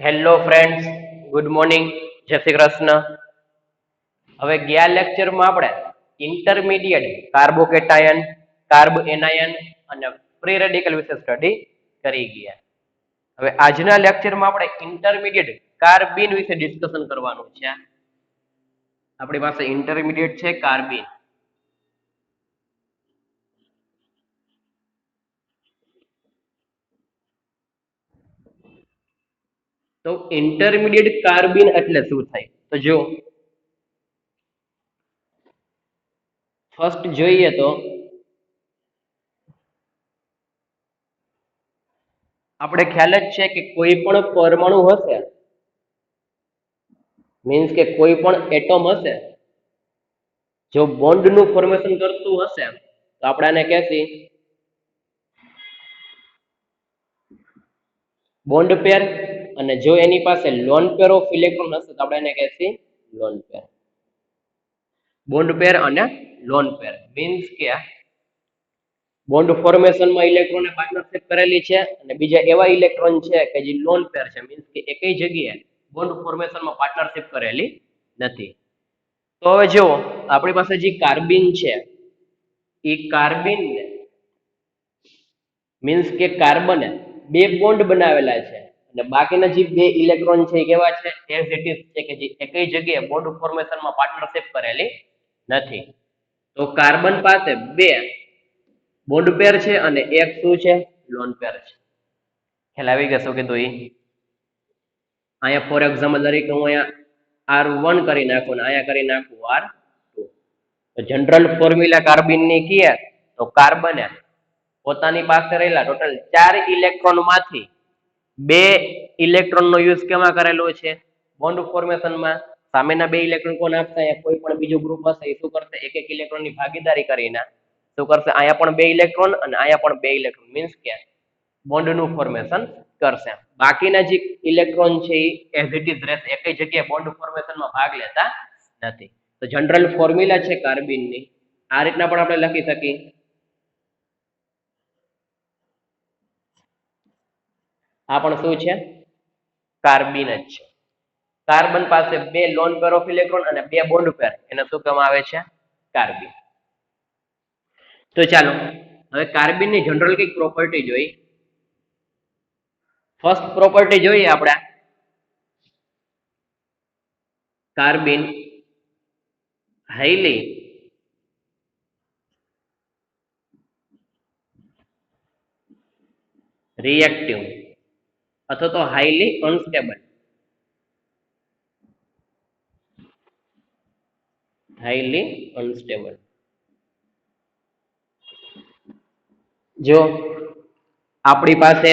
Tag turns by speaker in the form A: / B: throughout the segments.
A: Hello friends, good morning, જય શ્રી કૃષ્ણ. હવે ગયા લેક્ચરમાં આપણે ઇન્ટરમીડિયેટ કાર્બોકેટાયન, કાર્બ એનાયન અને ફ્રી રેડિકલ વિશે સ્ટડી કરી ગયા. હવે આજના લેક્ચરમાં આપણે ઇન્ટરમીડિયેટ કાર્બીન વિશે ડિસ્કશન કરવાનું છે. આપણી પાસે ઇન્ટરમીડિયેટ છે કાર્બીન. તો ઇન્ટરમીડિયેટ કાર્બીન એટલે શું થાય? તો જો ફર્સ્ટ જોઈએ તો આપણે ખ્યાલ જ છે કે કોઈ પણ પરમાણુ હશે, મીન્સ કે કોઈ પણ એટમ હશે, જો બોન્ડનું ફોર્મેશન કરતું હશે તો આપણે આને કહેશી બોન્ડ પેર, અને જો એની પાસે લોન પેર ઓફ ઇલેક્ટ્રોન હશે તો આપણે એને કહેશી લોન પેર. બોન્ડ પેર અને લોન પેર મીન્સ કે બોન્ડ ફોર્મેશનમાં ઇલેક્ટ્રોને પાર્ટનરશિપ કરેલી છે અને બીજા એવા ઇલેક્ટ્રોન છે કે જે લોન પેર છે, મીન્સ કે એકઈ જગ્યાએ બોન્ડ ફોર્મેશનમાં પાર્ટનરશિપ કરેલી નથી. તો હવે જો આપણી પાસે જે કાર્બીન છે એ કાર્બીન મીન્સ કે કાર્બને બે બોન્ડ બનાવેલા છે અને બાકીના જે બે ઇલેક્ટ્રોન છે એ કેવા છે? એઝ ઇટ ઇઝ છે કે જે એકઈ જગ્યાએ બોન્ડ ફોર્મેશનમાં પાર્ટનરશિપ કરેલી નથી. તો કાર્બન પાસે બે બોન્ડ પેર છે અને એક શું છે? લોન પેર છે. ખ્યાલ આવી ગયો કીધું એ? અહીંયા ફોર એક્ઝામ્પલ તરીકે હું અહીંયા R1 કરી નાખું અને અહીંયા કરી નાખું R2. તો જનરલ ફોર્મ્યુલા કાર્બીનની કીએ તો કાર્બને પોતાની પાસે રહેલા ટોટલ 4 ઇલેક્ટ્રોનમાંથી બે ઇલેક્ટ્રોનનો યુઝ કેમાં કરેલો છે? બોન્ડ ફોર્મેશનમાં. સામેના બે ઇલેક્ટ્રોન કોણ આપશે? અહીંયા કોઈ પણ બીજું ગ્રુપ હશે એ શું કરશે? એક એક ઇલેક્ટ્રોનની ભાગીદારી કરીને શું કરશે? અહીંયા પણ બે ઇલેક્ટ્રોન અને અહીંયા પણ બે ઇલેક્ટ્રોન, મીન્સ કે બોન્ડનું ફોર્મેશન કરશે. બાકીના જે ઇલેક્ટ્રોન છે એ એઝ ઇટ ઇઝ રહેશે, એકઈ જગ્યાએ બોન્ડ ફોર્મેશનમાં ભાગ લેતા નથી. તો જનરલ ફોર્મ્યુલા છે કાર્બીનની આ રીતના પણ આપણે લખી શકીએ. આ પણ શું છે? કાર્બીન જ છે. કાર્બન પાસે બે લોન પેર ઓફ ઇલેક્ટ્રોન અને બે બોન્ડ પેર, એને શું કહેવામાં આવે છે? કાર્બીન. તો ચાલો હવે કાર્બીનની જનરલ કઈક પ્રોપર્ટી જોઈ. ફર્સ્ટ પ્રોપર્ટી જોઈએ આપણે કાર્બીન હાઈલી રિએક્ટિવ અથવા તો હાઈલી અનસ્ટેબલ. Highly unstable. જો આપણી પાસે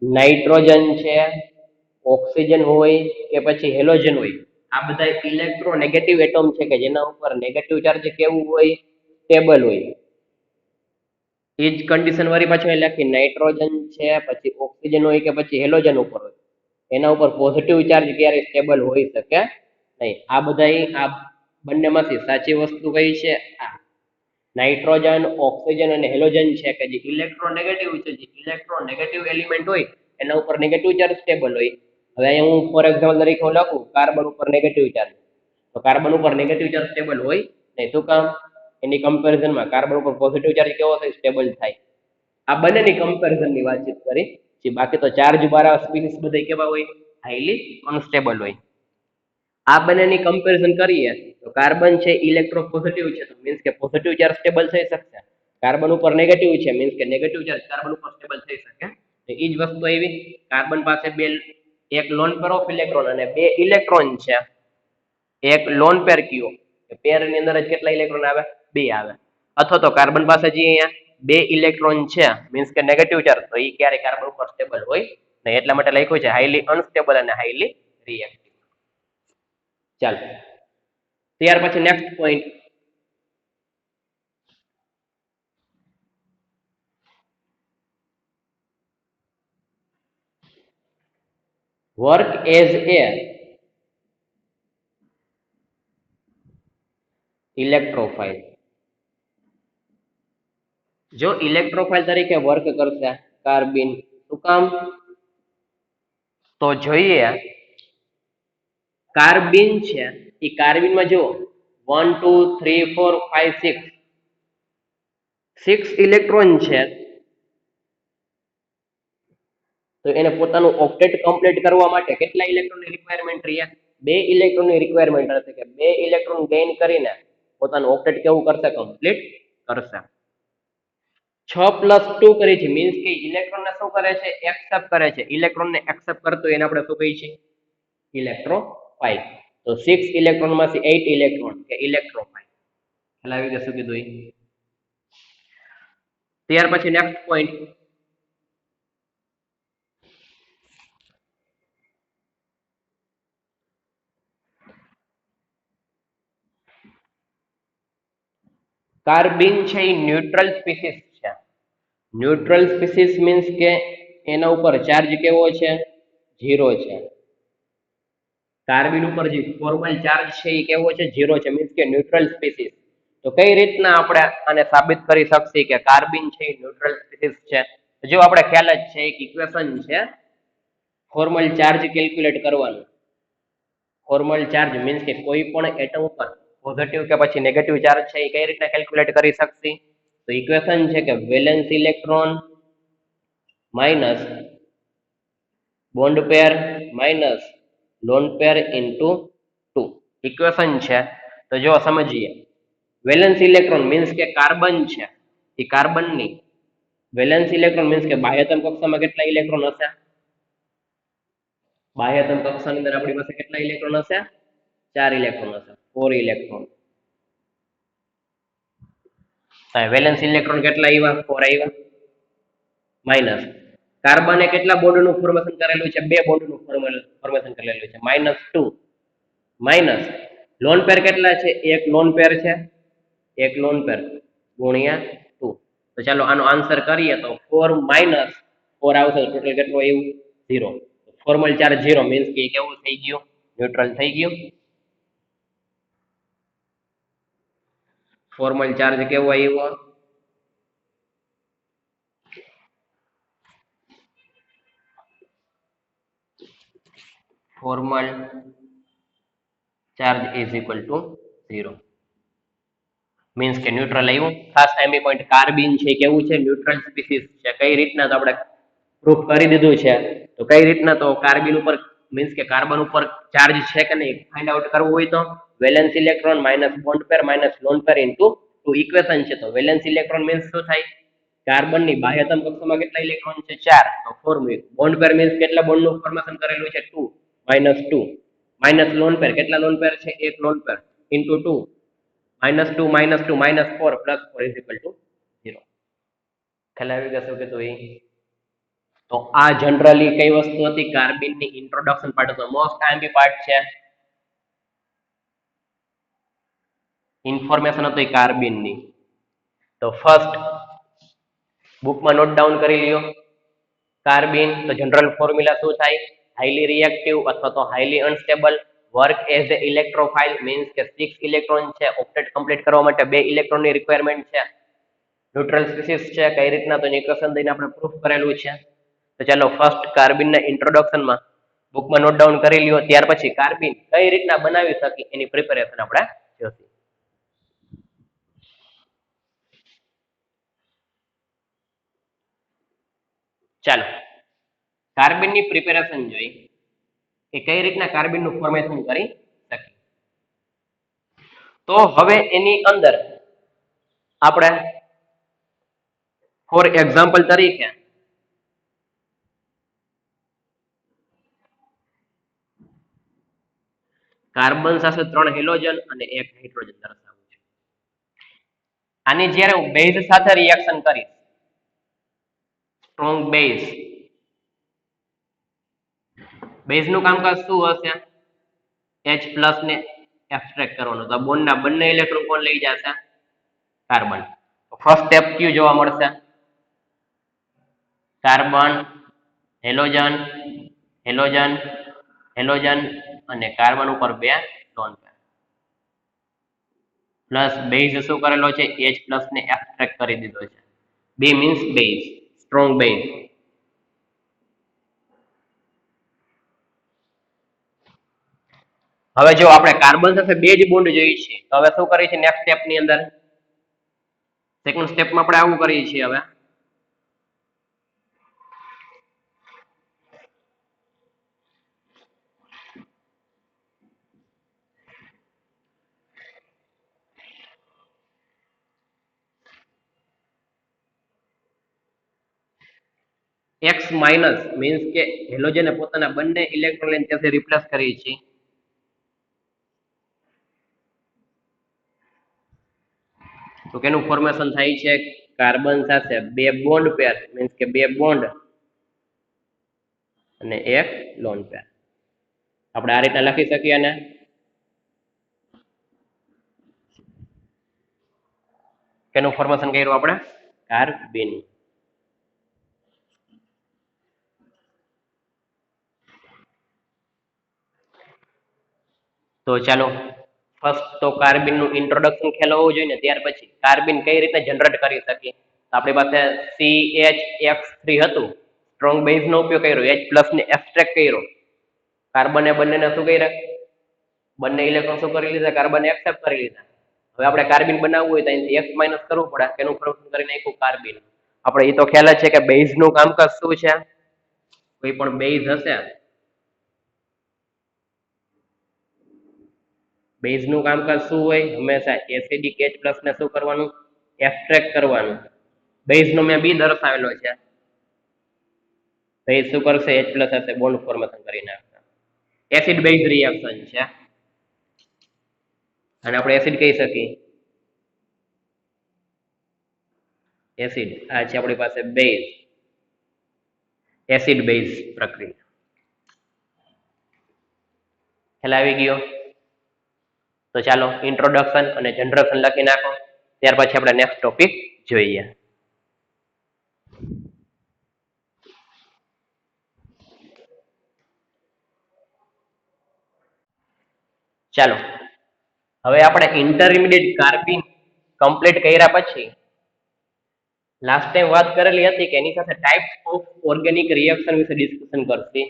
A: નાઇટ્રોજન છે, ઓક્સિજન હોય કે પછી હેલોજન હોય, આ બધા ઇલેક્ટ્રોનેગેટિવ એટમ છે કે જેના ઉપર નેગેટિવ ચાર્જ કેવું હોય? સ્ટેબલ હોય. એ જ કન્ડિશન વાળી પાછું લખી નાઇટ્રોજન છે, પછી ઓક્સિજન હોય કે પછી હેલોજન ઉપર હોય, એના ઉપર પોઝિટિવ ચાર્જ ક્યારે સ્ટેબલ હોઈ શકે નહીં. આ બધા આ બંનેમાંથી સાચી વસ્તુ કઈ છે? આ નાઇટ્રોજન, ઓક્સિજન અને હેલોજન છે કે જે ઇલેક્ટ્રોનેગેટિવ છે, જે ઇલેક્ટ્રોનેગેટિવ એલિમેન્ટ હોય એના ઉપર નેગેટિવ ચાર્જ સ્ટેબલ હોય. હવે અહીંયા હું ફોર એક્ઝામ્પલ તરીકે હું લખું કાર્બન ઉપર નેગેટિવ ચાર્જ, તો કાર્બન ઉપર નેગેટિવ ચાર્જ સ્ટેબલ હોય નહીં. શું કામ? એની કમ્પેરિઝનમાં કાર્બન ઉપર પોઝિટિવ ચાર્જ કેવો થાય? સ્ટેબલ થાય. આ બંનેની કમ્પેરિઝનની વાતચીત કરી છે. બાકી તો ચાર્જ બારા સ્પીસીસ બધા કેવા હોય? હાઈલી અનસ્ટેબલ હોય. આ બંનેની કમ્પેરિઝન કરીએ તો કાર્બન છે ઇલેક્ટ્રોપોઝિટિવ છે, તો મીન્સ કે પોઝિટિવ ચાર્જ સ્ટેબલ થઈ શકશે. કાર્બન ઉપર નેગેટિવ છે, મીન્સ કે નેગેટિવ ચાર્જ કાર્બન ઉપર સ્ટેબલ થઈ શકે. તો એ જ વસ્તુ આવી, કાર્બન પાસે બે એક લોન પેર ઓફ ઇલેક્ટ્રોન અને બે ઇલેક્ટ્રોન છે. એક લોન પેર કયો પેર ની અંદર જ કેટલા ઇલેક્ટ્રોન આવે? બે આવે. અથવા તો કાર્બન પાસે જે અહીંયા બે ઇલેક્ટ્રોન છે, મીન્સ કે નેગેટિવ ચાર્જ, તો એ ક્યારે કાર્બન ઉપર સ્ટેબલ હોય નહીં. એટલા માટે લખ્યું છે હાઈલી અનસ્ટેબલ અને હાઈલી રિએક્ટિવ. ચાલો ત્યાર પછી next point, work as a electrophile. જો ઇલેક્ટ્રોફાઇલ તરીકે વર્ક કરશે કાર્બીન, શું કામ? તો જોઈએ કાર્બિન છે એ કાર્બિનમાં જુઓ 1 2 3 4 5 6 ઇલેક્ટ્રોન છે તો એને પોતાનું ઓક્ટેટ કમ્પ્લીટ કરવા માટે કેટલા ઇલેક્ટ્રોનની રિક્વાયરમેન્ટ રહ્યા? 2 ઇલેક્ટ્રોનની રિક્વાયરમેન્ટ હશે કે 2 ઇલેક્ટ્રોન ગેઇન કરીને પોતાનું ઓક્ટેટ કેવું કરશે? કમ્પ્લીટ કરશે. 6 + 2 કરી છે મીન્સ કે ઇલેક્ટ્રોનને શું કરે છે? એક્સેપ્ટ કરે છે. ઇલેક્ટ્રોનને એક્સેપ્ટ કરતો એને આપણે શું કહીએ છીએ? ઇલેક્ટ્રોફાઇલ. તો 6 ઇલેક્ટ્રોનમાંથી 8 ઇલેક્ટ્રોન કે ઇલેક્ટ્રોફાઇલ. ખ્યાલ આવી ગયો શું કીધું? ત્યાર પછી નેક્સ્ટ પોઈન્ટ, કાર્બિન છે એ ન્યુટ્રલ સ્પીસીસ છે. ન્યુટ્રલ સ્પીસીસ મીન્સ કે એના ઉપર ચાર્જ કેવો છે? 0 છે. કાર્બન ઉપર જે ફોર્મલ ચાર્જ છે એ કેવો છે? 0 છે મીન્સ કે ન્યુટ્રલ સ્પીસીસ. તો કઈ રીતના આપણે આને સાબિત કરી શકીએ કે કાર્બન છે એ ન્યુટ્રલ સ્પીસીસ છે? જો આપણે ખ્યાલ જ છે એક ઇક્વેશન છે ફોર્મલ ચાર્જ કેલ્ક્યુલેટ કરવાનું. ફોર્મલ ચાર્જ મીન્સ કે કોઈ પણ એટમ ઉપર પોઝિટિવ કે પછી નેગેટિવ ચાર્જ છે એ કઈ રીતના કેલ્ક્યુલેટ કરી શકશી? તો ઇક્વેશન છે કે valence electron minus bond pair minus lone pair into 2 equation છે. તો જો સમજીએ, વેલેન્સ ઇલેક્ટ્રોન મીન્સ કે કાર્બન છે એ કાર્બનની વેલેન્સ ઇલેક્ટ્રોન મીન્સ કે બાહ્યતમ કક્ષામાં કેટલા ઇલેક્ટ્રોન હશે? બાહ્યતમ કક્ષાની અંદર આપણી પાસે કેટલા ઇલેક્ટ્રોન હશે? 4 ઇલેક્ટ્રોન હશે. 4 ઇલેક્ટ્રોન. વેલેન્સ ઇલેક્ટ્રોન કેટલા આવ્યા? 4 આવ્યા. માઇનસ કાર્બને કેટલા બોન્ડનું ફોર્મેશન કરેલું છે? 2 બોન્ડનું ફોર્મેશન કરેલું છે. -2 માઇનસ લોન પેર કેટલા છે? એક લોન પેર છે. એક લોન પેર ગુણ્યા 2. તો ચાલો આનો આન્સર કરીએ તો 4 માઇનસ 4 આવશે. ટોટલ કેટલું આવ્યું? 0. ફોર્મલ ચાર્જ 0 મીન્સ કે કેવું થઈ ગયું? ન્યુટ્રલ થઈ ગયું. ફોર્મલ ચાર્જ કેવો આવ્યો? Formal charge is equal to 0 means કે ન્યુટ્રલ આવ્યું. ખાસ એમી પોઈન્ટ કાર્બન છે કેવું છે? ન્યુટ્રલ સ્પીસીસ છે. કઈ રીતના તો આપણે પ્રૂફ કરી દીધું છે. તો કઈ રીતના તો કાર્બન ઉપર મીન્સ કે કાર્બન ઉપર ચાર્જ છે કે નહીં ફાઇન્ડ આઉટ કરવું હોય તો valence electron minus bond pair minus lone pair into 2 equation છે. તો વેલેન્સ ઇલેક્ટ્રોન મીન્સ શું થાય? કાર્બનની બાહ્યતમ કક્ષામાં કેટલા ઇલેક્ટ્રોન છે? 4. તો 4 મૂક. બોન્ડ પેર મીન્સ કેટલા બોન્ડનું ફોર્મેશન કરેલું છે? 2 -2 માઇનસ લોન પેર કેટલા લોન પેર છે? એક loan pair into 2 -2 -2 -4 +4 is equal to 0. ખ્યાલ આવી ગયો કે તો તો આ જનરલી કઈ વસ્તુ હતી? કાર્બનની ઇન્ટ્રોડક્શન પાર્ટ હતો. મોસ્ટ આઈએમપી પાર્ટ છે. ઇન્ફોર્મેશન હતી કાર્બનની. તો ફર્સ્ટ બુકમાં નોટ ડાઉન કરી લ્યો. કાર્બન તો જનરલ ફોર્મ્યુલા શું થાય? હાઈલી રિએક્ટિવ અથવા તો highly unstable, work as a electrophile means કે 6 ઇલેક્ટ્રોન છે. ઓક્ટેટ કમ્પ્લીટ કરવા માટે 2 ઇલેક્ટ્રોનની રિક્વાયરમેન્ટ છે. ન્યુટ્રલ સ્પીસીસ છે. કઈ રીતના તો ઇક્વેશન દઈને આપણે પ્રૂફ કરેલું છે. તો ચાલો ફર્સ્ટ કાર્બનના ઇન્ટ્રોડક્શનમાં બુકમાં નોટ ડાઉન કરી લ્યો. ત્યાર પછી કાર્બન કઈ રીતના બનાવી શકી એની પ્રિપેરેશન આપણે જોઈશું. ચાલો કાર્બનની પ્રિપેરેશન જોઈ કે કઈ રીતના કાર્બનનું ફોર્મેશન કરી શકીએ. તો હવે એની અંદર આપણે ફોર એક્ઝામ્પલ તરીકે કાર્બન સાથે 3 હેલોજન અને 1 હાઇડ્રોજન દર્શાવું છું. આની જ્યારે હું બેઝ સાથે રિએક્શન કરીશ, સ્ટ્રોંગ બેઝનું કામકાજ શું હશે? H+ ને એબ્સ્ટ્રેક્ટ કરવાનું. તો બોન્ડના બંને ઇલેક્ટ્રોન કોણ લઈ જશે? કાર્બન. તો ફર્સ્ટ સ્ટેપ ક્યુ જોવા મળશે? કાર્બન, હેલોજન, હેલોજન, હેલોજન અને કાર્બન ઉપર 2 લોન પેર પ્લસ બેઝ શું કરેલો છે? H+ ને એબ્સ્ટ્રેક્ટ કરી દીધો છે. B means base, strong base. હવે જો આપણે કાર્બન સાથે બે જ બોન્ડ જોઈએ છીએ તો હવે શું કરીએ છીએ નેક્સ્ટ સ્ટેપ ની અંદર સેકન્ડ સ્ટેપમાં આપણે આવું કરીએ છીએ હવે X માઇનસ મીન્સ કે હેલોજન પોતાના બંને ઇલેક્ટ્રોન લઈને ત્યાંથી રિપ્લેસ કરીએ છીએ તો કેનું ફોર્મેશન થાય છે કાર્બન સાથે બે બોન્ડ પેર મીન્સ કે બે બોન્ડ અને એક લોન પેર આપણે આ રીતે લખી શકીએ અને કેનું ફોર્મેશન કર્યું આપણે કાર્બન તો ચાલો ફર્સ્ટ તો કાર્બન નું ઇન્ટ્રોડક્શન ખ્યાલ હોવું જોઈએ ને ત્યાર પછી કાર્બન કઈ રીતે જનરેટ કરી શકીએ આપણી પાસે CH(X3) હતું સ્ટ્રોંગ બેઝ નો ઉપયોગ કર્યો H+ ને એબ્સ્ટ્રેક્ટ કર્યો કાર્બન એ બંનેને શું કર્યા બંને ઇલેક્ટ્રોન શું કરી લીધા કાર્બન એક્સેપ્ટ કરી લીધા હવે આપણે કાર્બન બનાવવું હોય તો અહીંથી X- કરવું પડે એનું ફોર્મેશન કરી નાખ્યું કાર્બન આપણે એ તો ખ્યાલ જ છે કે બેઝ નું કામકાજ શું છે કોઈ પણ બેઝ હશે બેઝ નું કામકાજ શું હોય હંમેશા એસિડિક H+ ને શું કરવાનું એબ્સ્ટ્રેક્ટ કરવાનું બેઝ નો મેં બી દર્શાવેલો છે બેઝ શું કરશે H+ સાથે બોન્ડ ફોર્મેશન કરી નાખશે એસિડ બેઝ રિએક્શન છે અને આપણે એસિડ કહી શકીએ એસિડ આ છે આપણી પાસે બેઝ એસિડ બેઝ પ્રક્રિયા ખ્યાલ આવી ગયો તો ચાલો ઇન્ટ્રોડક્શન અને જનરેશન લખી નાખો ત્યાર પછી આપણે નેક્સ્ટ ટોપિક જોઈએ ચાલો હવે આપણે ઇન્ટરમીડિયેટ કાર્બન કમ્પ્લીટ કર્યા પછી લાસ્ટ ટાઈમ વાત કરેલી હતી કે એની સાથે ટાઈપ્સ ઓફ ઓર્ગેનિક રિએક્શન વિશે ડિસ્કશન કરશે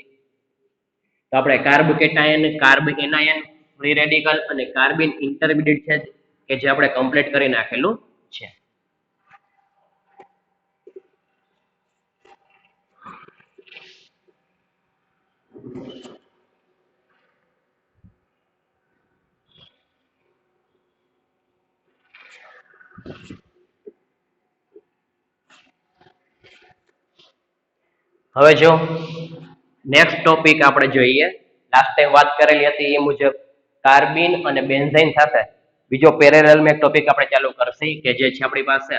A: તો આપણે carb cation carb anion free radical અને કાર્બન ઇન્ટરમીડિયેટ છે કે જે આપણે કમ્પ્લીટ કરી નાખેલું છે હવે જો નેક્સ્ટ ટોપિક આપણે જોઈએ લાસ્ટ ટાઈમ વાત કરેલી હતી એ મુજબ કાર્બન અને બેન્ઝાઇન સાથે બીજો પેરેલલ માં એક ટોપિક આપણે ચાલુ કરશે કે જે છે આપણી પાસે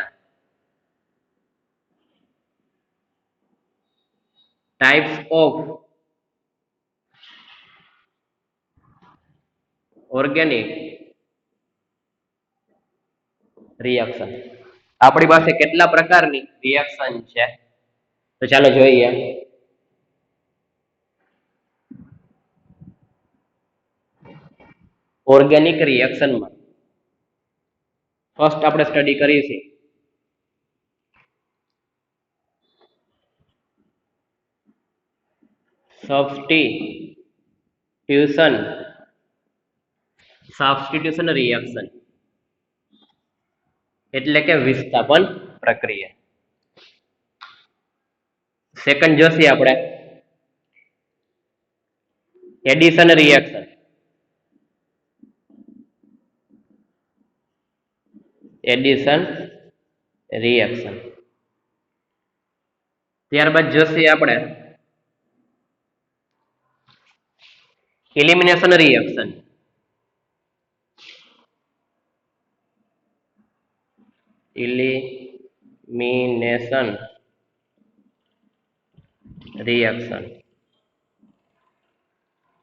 A: ટાઈપ્સ ઓફ ઓર્ગેનિક રિએક્શન આપણી પાસે કેટલા પ્રકારની રિએક્શન છે તો ચાલો જોઈએ ઓર્ગેનિક રિએક્શનમાં ફર્સ્ટ આપણે સ્ટડી કરીશું સબસ્ટિટ્યુશન રિએક્શન એટલે કે વિસ્થાપન પ્રક્રિયા સેકન્ડ જોશી આપણે એડિશન રિએક્શન ત્યારબાદ જોશી આપણે એલિમિનેશન રિએક્શન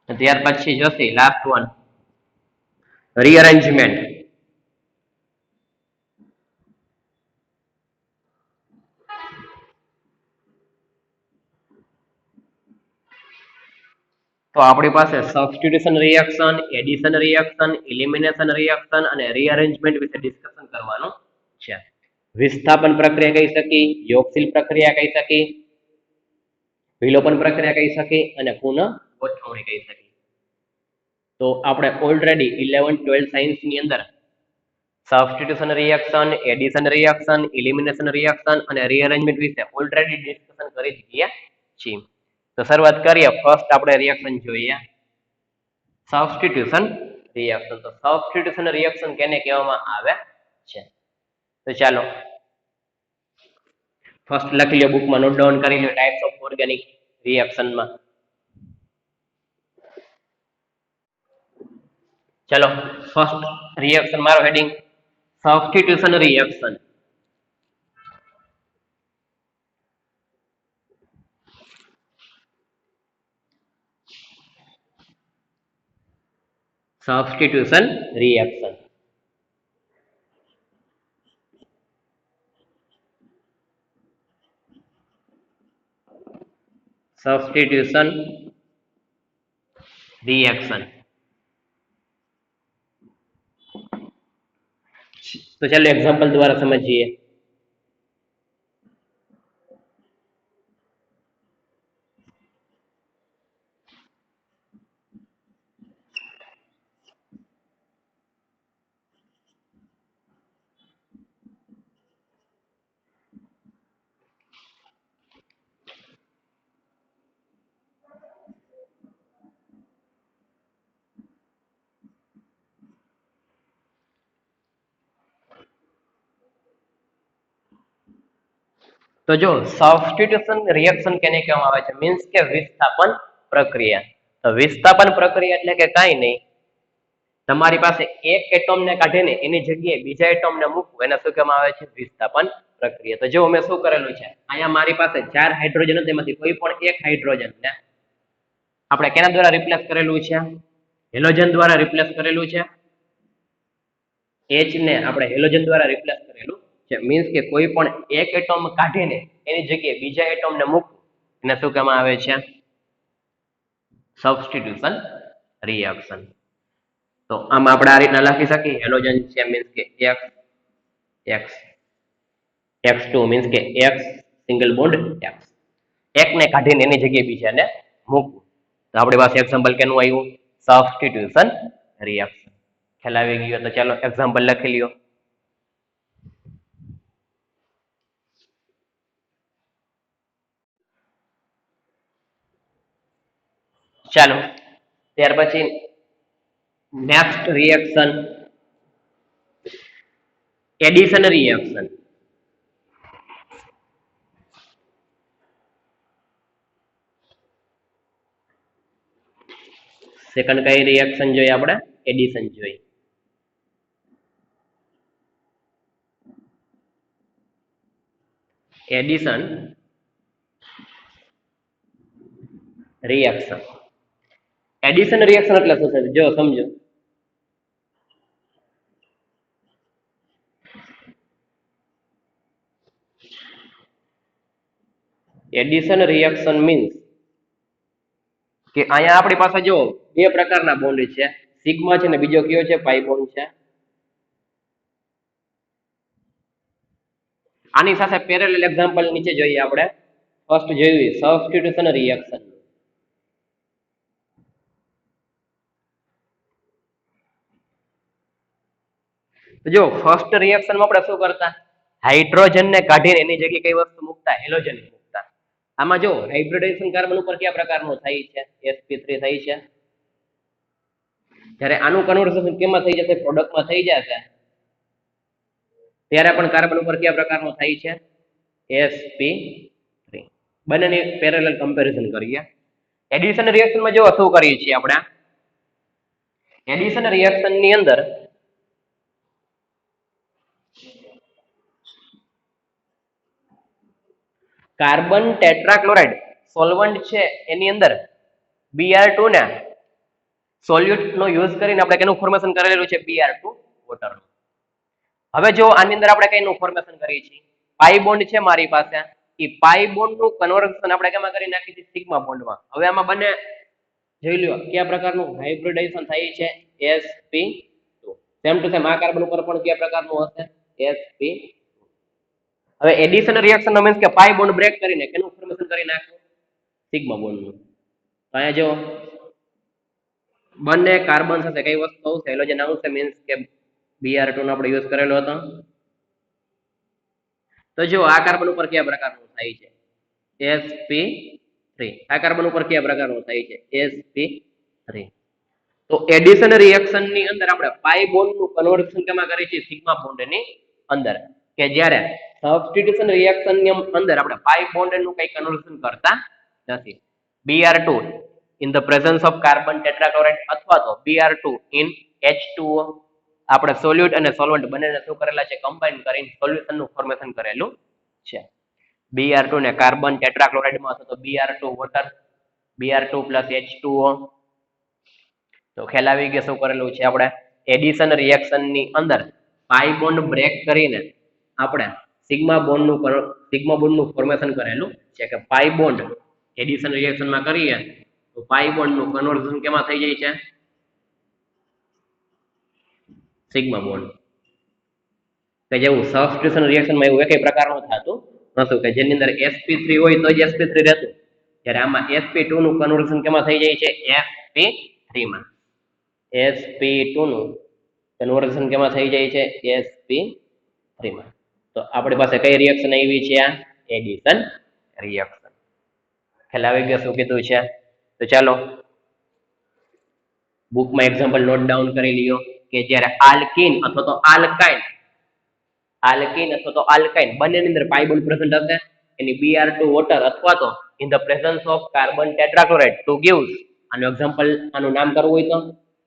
A: ત્યાર પછી જોશી લાસ્ટ વન રીઅરેન્જમેન્ટ તો આપણી પાસે substitution reaction addition reaction elimination reaction અને રીઅરેન્જમેન્ટ વિશે ડિસ્કશન કરવાનું છે વિસ્થાપન પ્રક્રિયા કહી શકી યોગશીલ પ્રક્રિયા કહી શકી વિલોપન પ્રક્રિયા કહી શકી અને પુનઃ ગોઠવણી કહી શકી તો આપણે ઓલરેડી 11-12 સાયન્સ ની અંદર substitution reaction, addition reaction, elimination reaction અને રીઅરેન્જમેન્ટ વિશે ઓલરેડી ડિસ્કશન કરી દીધી છીએ. તો શરૂઆત કરીએ. ફર્સ્ટ આપણે રિએક્શન જોઈએ સબસ્ટિટ્યુશન રિએક્શન. તો સબસ્ટિટ્યુશન રિએક્શન કેને કહેવામાં આવે છે? તો ચાલો ફર્સ્ટ લખી લો, બુકમાં નોટ ડાઉન કરી લો ટાઈપ્સ ઓફ ઓર્ગેનિક રિએક્શનમાં. ચલો ફર્સ્ટ રિએક્શન મારો heading substitution reaction. Substitution reaction. Substitution reaction. તો ચાલો એક્ઝામ્પલ દ્વારા સમજીએ. તો જો સબસ્ટિટ્યુશન રિએક્શન કેને કહેવામાં આવે છે? મીન્સ કે વિસ્થાપન પ્રક્રિયા. તો વિસ્થાપન પ્રક્રિયા એટલે કે કાંઈ નહીં, તમારી પાસે એક એટમ ને કાઢીને એની જગ્યાએ બીજા એટમ ને મૂકવું, એને શું કહેવામાં આવે છે? વિસ્થાપન પ્રક્રિયા. તો જો મેં શું કરેલું છે, અહીંયા મારી પાસે 4 હાઇડ્રોજન હતા, એમાંથી કોઈ પણ એક હાઇડ્રોજન ને આપણે કેના દ્વારા રિપ્લેસ કરેલું છે? હેલોજન દ્વારા રિપ્લેસ કરેલું છે. H ને આપણે હેલોજન દ્વારા રિપ્લેસ કરેલું છે. મીન્સ કે કોઈ પણ એક એટમ કાઢીને એની જગ્યાએ બીજા એટમ ને મૂકવું, એને શું કહેવામાં આવે છે? Substitution reaction. તો આમાં આપણે આ રીતના લખી શકીએ, હેલોજન છે મીન્સ કે X X X2 મીન્સ કે X સિંગલ બોન્ડ X. એકને કાઢીને એની જગ્યાએ બીજાને મૂકવું. તો આપણી પાસે એક્ઝામ્પલ કેનું આવ્યું? Substitution reaction. ખ્યાલ આવી ગયો? તો ચાલો એક્ઝામ્પલ લખી લ્યો. ચાલો ત્યાર પછી next reaction addition reaction. Second કઈ રિએક્શન જોઈએ આપણે? એડિશન જોઈએ. Addition reaction. એડિશન રિએક્શન એટલે શું છે? જો સમજો, એડિશન રિએક્શન મીન્સ કે અહીંયા આપણી પાસે જો બે પ્રકારના બોન્ડ છે, સિગ્મા છે ને બીજો કયો છે? પાઈ બોન્ડ છે. આની સાથે પેરેલલ એક્ઝામ્પલ નીચે જોઈએ આપણે. ફર્સ્ટ જોઈએ સબસ્ટિટ્યુશન રિએક્શન. જો ફર્સ્ટ રિએક્શનમાં આપણે શું કરતા? હાઇડ્રોજન ને કાઢીને એની જગ્યાએ કઈ વસ્તુ મૂકતા? હેલોજન મૂકતા. આમાં જો હાઇબ્રિડાઇઝેશન કાર્બન ઉપર કયા પ્રકારનું થાય છે? sp3 થાય છે. જ્યારે આનું કન્વર્ઝન કેમાં થઈ જશે? પ્રોડક્ટમાં થઈ જશે. ત્યારે પણ કાર્બન ઉપર કયા પ્રકારનું થાય છે? sp3. બંનેની પેરેલલ કમ્પેરિઝન કરીએ. એડિશન રિએક્શનમાં જો શું કરીએ છીએ આપણે? એડિશન રિએક્શનની અંદર કાર્બન ટેટ્રાક્લોરાઇડ સોલ્વન્ટ છે, એની અંદર Br2 ને સોલ્યુટ નો યુઝ કરીને આપણે કેનું ફોર્મેશન કરેલું છે? Br2 water. હવે જો આની અંદર આપણે કઈનું ફોર્મેશન કરીએ છીએ? પાઈ બોન્ડ છે મારી પાસે, એ પાઈ બોન્ડ નું કન્વર્ઝન આપણે કેમાં કરી નાખી છે? સિગ્મા બોન્ડમાં. હવે આમાં બંને જોઈ લો કયા પ્રકારનું હાઇબ્રિડાઇઝેશન થાય છે? sp2. સેમ ટુ સેમ આ કાર્બન ઉપર પણ કયા પ્રકારનું હશે? sp. હવે એડિશન રિએક્શન નો મીન્સ કે પાઈ બોન્ડ બ્રેક કરીને કેનું ફોર્મેશન કરી નાખ્યું? સિગ્મા બોન્ડ નું. અહીંયા જો બંને કાર્બન સાથે કઈ વસ્તુ આવશે હેલોજન આવશે મીન્સ કે Br2 નો આપણે યુઝ કરેલો હતો તો જો આ કાર્બન ઉપર કયા પ્રકારનું થાય છે sp3 આ કાર્બન ઉપર કયા પ્રકારનું થાય છે sp3 તો એડિશન રિએક્શન ની અંદર આપણે પાઈ બોન્ડ નું કન્વર્ઝન કેમાં કરીએ છીએ સિગ્મા બોન્ડ ની અંદર કે જ્યારે સબસ્ટિટ્યુશન રિએક્શન ની અંદર આપણે પાઈ બોન્ડ નું કઈ કન્વર્ઝન કરતા નથી Br2 in the presence of carbon tetrachloride અથવા તો Br2 in H2O આપણે સોલ્યુટ અને સોલ્વન્ટ બંનેને શું કરેલા છે કમ્બાઈન કરીને સોલ્યુશન નું ફોર્મેશન કરેલું છે Br2 ને કાર્બન ટેટ્રાક્લોરાઇડ માં અથવા તો Br2 વોટર Br2 H2O તો ખ્યાલ આવી ગયો શું કરેલું છે આપણે એડિશન રિએક્શન ની અંદર પાઈ બોન્ડ બ્રેક કરીને આપણે સિગ્મા બોન્ડ નું ફોર્મેશન કરેલું છે કે પાઈ બોન્ડ એડિશન રિએક્શન માં કરીએ તો પાઈ બોન્ડ નું કન્વર્ઝન કેમાં થઈ જાય છે સિગ્મા બોન્ડ કે જેવું સબસ્ટિટ્યુશન રિએક્શન માં એવું એક પ્રકારનું થતું નતું કે જેની અંદર sp3 હોય તો જ sp3 રહેતું ત્યારે આમાં sp2 નું કન્વર્ઝન કેમાં થઈ જાય છે sp3 માં sp2 નું કન્વર્ઝન કેમાં થઈ જાય છે sp3 માં તો આપણી પાસે કઈ રિએક્શન આવી છે આ એડિશન રિએક્શન ખ્યાલ આવી ગયો શું કીધું છે તો ચાલો બુકમાં એક્ઝામ્પલ નોટ ડાઉન કરી લ્યો કે જ્યારે આલ્કીન અથવા તો આલ્કાઇન બંનેની અંદર પાઈ બોન્ડ પ્રેઝન્ટ હશે એની Br2 વોટર અથવા તો in the presence of carbon tetrachloride to gives આનું એક્ઝામ્પલ આનું નામ કરવું હોય તો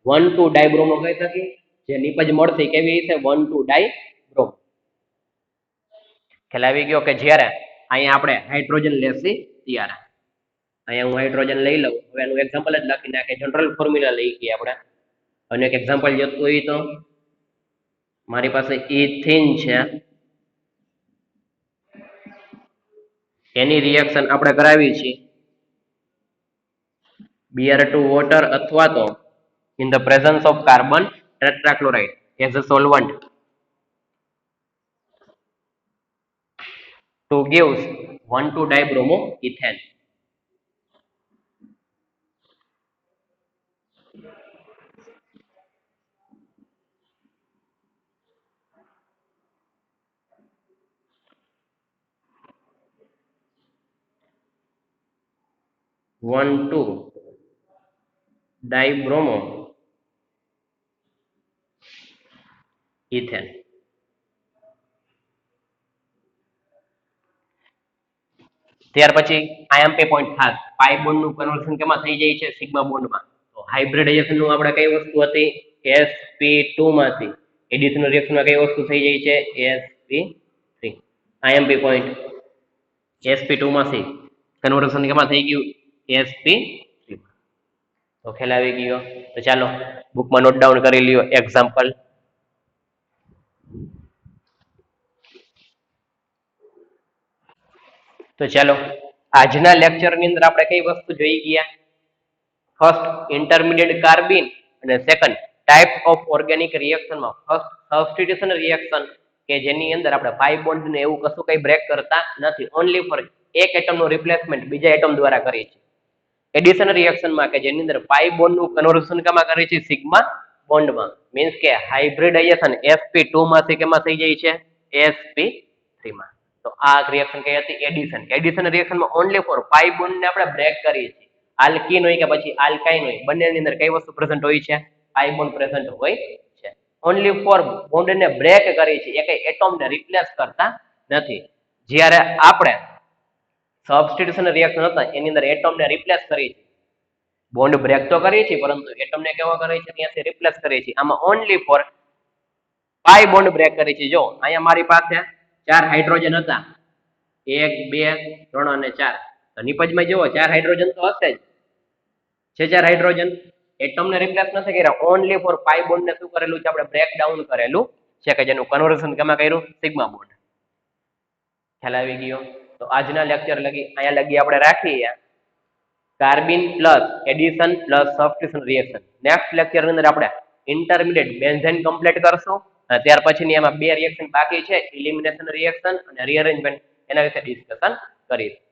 A: 1,2 ડાયબ્રોમો કહી શકીએ જે નિપજ મળશે કેવી છે 1,2 ડાયબ્રોમ ખ્યાલ આવી ગયો કે જ્યારે અહીંયા આપણે હાઇડ્રોજન લેશી ત્યારે અહીંયા હું હાઇડ્રોજન લઈ લઉં હવે એનું એક્ઝામ્પલ જ લખી નાખે જનરલ ફોર્મ્યુલા લઈ ગઈ આપણે અને એક એક્ઝામ્પલ જતું હોય તો મારી પાસે ઇથિન છે એની રિએક્શન આપણે કરાવી છે Br2 વોટર અથવા તો in the presence of carbon tetrachloride as a solvent to gives 1,2 dibromo ethane dibromo ethane ત્યાર પછી IMP પોઈન્ટ ખાસ પાઈ બોન્ડ નું કન્વર્ઝન કેમાં થઈ જાય છે સિગ્મા બોન્ડ માં તો હાઇબ્રિડાઇઝેશન નું આપણે કઈ વસ્તુ હતી sp2 માંથી એડિશન રિએક્શન માં કઈ વસ્તુ થઈ જાય છે sp3 IMP પોઈન્ટ sp2 માંથી કન્વર્ઝન કેમાં થઈ ગયું sp3 તો ખ્યાલ આવી ગયો તો ચાલો બુકમાં નોટ ડાઉન કરી લ્યો એક્ઝામ્પલ તો ચાલો આજના લેક્ચર ની અંદર આપણે કઈ વસ્તુ જોઈ ગયા ફર્સ્ટ ઇન્ટરમીડિયેટ કાર્બિન અને second types of organic reaction માં ફર્સ્ટ સબસ્ટિટ્યુશન રિએક્શન કે જેની અંદર આપણે પાઈ બોન્ડ ને એવું કશું કઈ બ્રેક કરતા નથી ઓન્લી ફોર એક એટમ નું રિપ્લેસમેન્ટ બીજા એટમ દ્વારા કરીએ છીએ એડિશન રિએક્શન માં કે જેની અંદર પાઈ બોન્ડ નું કન્વર્ઝન કેમાં કરીએ છીએ સિગ્મા બોન્ડ માં મીન્સ કે હાઇબ્રિડાઇઝેશન sp2 માંથી કેમાં થઈ જાય છે sp3 માં તો આ રિએક્શન કઈ હતી એડિશન રિએક્શન માં ઓન્લી ફોર પાઈ બોન્ડ ને આપણે બ્રેક કરીએ છીએ આલ્કીન હોય કે પછી આલ્કાઇન હોય બંનેની અંદર કઈ વસ્તુ પ્રેઝન્ટ હોય છે પાઈ બોન્ડ પ્રેઝન્ટ હોય છે ઓન્લી ફોર બોન્ડ ને બ્રેક કરીએ છીએ એક એટમ ને રિપ્લેસ કરતા નથી જ્યારે આપણે સબસ્ટિટ્યુશન રિએક્શન હતા એની અંદર એટમ ને રિપ્લેસ કરીએ છીએ બોન્ડ બ્રેક તો કરીએ છીએ પરંતુ એટમ ને કેવા કરીએ છીએ ત્યાંથી રિપ્લેસ કરીએ છીએ આમાં only four pi bond break કરીએ છીએ જો અહીંયા મારી પાસે 4 હાઇડ્રોજન હતા 1 2 3 અને 4 તો નિપજમાં જુઓ 4 હાઇડ્રોજન તો હશે જ છે 4 હાઇડ્રોજન એટમ ને રિપ્લેસ નથી કર્યા ઓન્લી ફોર પાઈ બોન્ડ ને શું કરેલું છે આપણે બ્રેક ડાઉન કરેલું છે કે જેનું કન્વર્ઝન કેમાં કર્યું સિગ્મા બોન્ડ ખ્યાલ આવી ગયો તો આજના લેક્ચર લગી અહીંયા લગી આપણે રાખીએ carbene plus addition plus substitution reaction next lecture ની અંદર આપણે ઇન્ટરમીડિયેટ બેન્ઝેન કમ્પ્લીટ કરશું અને ત્યાર પછીની એમાં બે રિએક્શન બાકી છે એલિમિનેશન રિએક્શન અને રીઅરેન્જમેન્ટ એના વિશે ડિસ્કશન કરીશું